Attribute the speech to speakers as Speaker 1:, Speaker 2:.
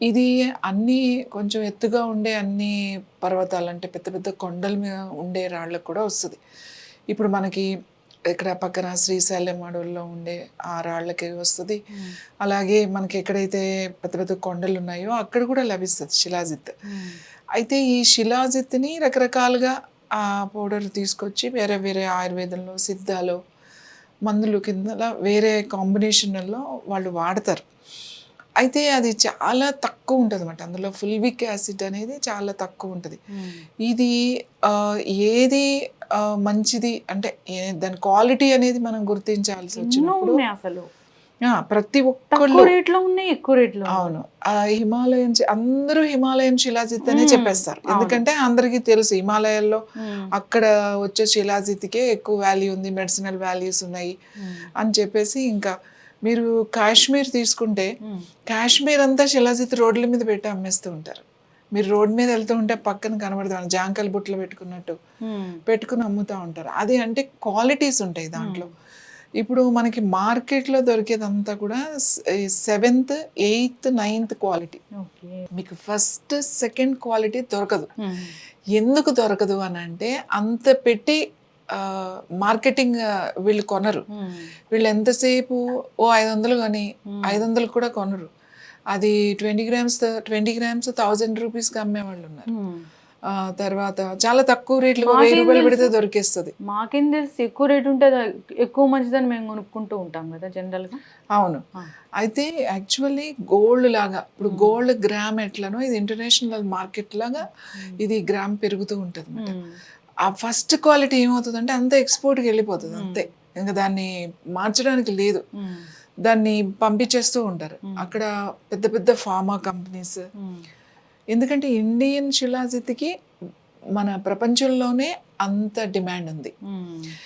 Speaker 1: ఇది అన్నీ కొంచెం ఎత్తుగా ఉండే అన్ని పర్వతాలు అంటే పెద్ద పెద్ద కొండల మీద ఉండే రాళ్ళకు కూడా వస్తుంది. ఇప్పుడు మనకి ఇక్కడ పక్కన శ్రీశైలం అడవుల్లో ఉండే ఆ రాళ్ళకి వస్తుంది. అలాగే మనకి ఎక్కడైతే పెద్ద పెద్ద కొండలు ఉన్నాయో అక్కడ కూడా లభిస్తుంది శిలాజిత్. అయితే ఈ శిలాజిత్ని రకరకాలుగా ఆ పౌడర్ తీసుకొచ్చి వేరే వేరే ఆయుర్వేదంలో, సిద్ధాలో, మందులు కింద వేరే కాంబినేషన్లలో వాళ్ళు వాడతారు. అయితే అది చాలా తక్కువ ఉంటుంది అన్నమాట. అందులో ఫుల్విక్ యాసిడ్ అనేది చాలా తక్కువ ఉంటుంది. ఇది ఏది మంచిది అంటే దాని క్వాలిటీ అనేది మనం గుర్తించాల్సి వచ్చినప్పుడు
Speaker 2: అసలు
Speaker 1: ప్రతి
Speaker 2: తక్కువ
Speaker 1: ఒక్కళ్ళు
Speaker 2: రేట్లో ఉన్నాయి, ఎక్కువ రేట్లో
Speaker 1: అవును హిమాలయన్ అందరూ హిమాలయన్ శిలాజిత్ అనే చెప్పేస్తారు. ఎందుకంటే అందరికీ తెలుసు హిమాలయాల్లో అక్కడ వచ్చే శిలాజిత్కే ఎక్కువ వాల్యూ ఉంది, మెడిసినల్ వాల్యూస్ ఉన్నాయి అని చెప్పేసి. ఇంకా మీరు కాశ్మీర్ తీసుకుంటే కాశ్మీర్ అంతా శిలాజిత్ రోడ్ల మీద పెట్టి అమ్మేస్తూ ఉంటారు. మీరు రోడ్ మీద వెళ్తూ ఉంటే పక్కన కనబడతాను జాంకల్ బుట్టలు పెట్టుకున్నట్టు పెట్టుకుని అమ్ముతూ ఉంటారు. అది అంటే క్వాలిటీస్ ఉంటాయి దాంట్లో. ఇప్పుడు మనకి మార్కెట్లో దొరికేదంతా కూడా 7th, 8th, 9th క్వాలిటీ. మీకు ఫస్ట్, సెకండ్ క్వాలిటీ దొరకదు. ఎందుకు దొరకదు అని అంటే అంత పెట్టి మార్కెటింగ్ వీళ్ళు కొనరు. వీళ్ళు ఎంతసేపు 500 కానీ 500 కూడా కొనరు. అది 20 grams 1000 రూపీస్కి అమ్మేవాళ్ళు ఉన్నారు. తర్వాత చాలా తక్కువ రేట్లు 1000 రూపాయలు పెడితే దొరికేస్తుంది.
Speaker 2: మాకేం తెలిసి ఎక్కువ రేట్ ఉంటే ఎక్కువ మంచిదని మేము కొనుక్కుంటూ ఉంటాం కదా జనరల్గా.
Speaker 1: అవును. అయితే యాక్చువల్లీ గోల్డ్ లాగా ఇప్పుడు గోల్డ్ గ్రామ్ ఎట్లనో ఇది ఇంటర్నేషనల్ మార్కెట్ లాగా ఇది గ్రామ్ పెరుగుతూ ఉంటుంది అన్నమాట. ఆ ఫస్ట్ క్వాలిటీ ఏమవుతుందంటే అంత ఎక్స్పోర్ట్కి వెళ్ళిపోతుంది అంతే. ఇంకా దాన్ని మార్చడానికి లేదు. దాన్ని పంపించేస్తూ ఉంటారు అక్కడ పెద్ద పెద్ద ఫార్మా కంపెనీస్. ఎందుకంటే ఇండియన్ శిలాజిత్కి మన ప్రపంచంలోనే అంత డిమాండ్ ఉంది.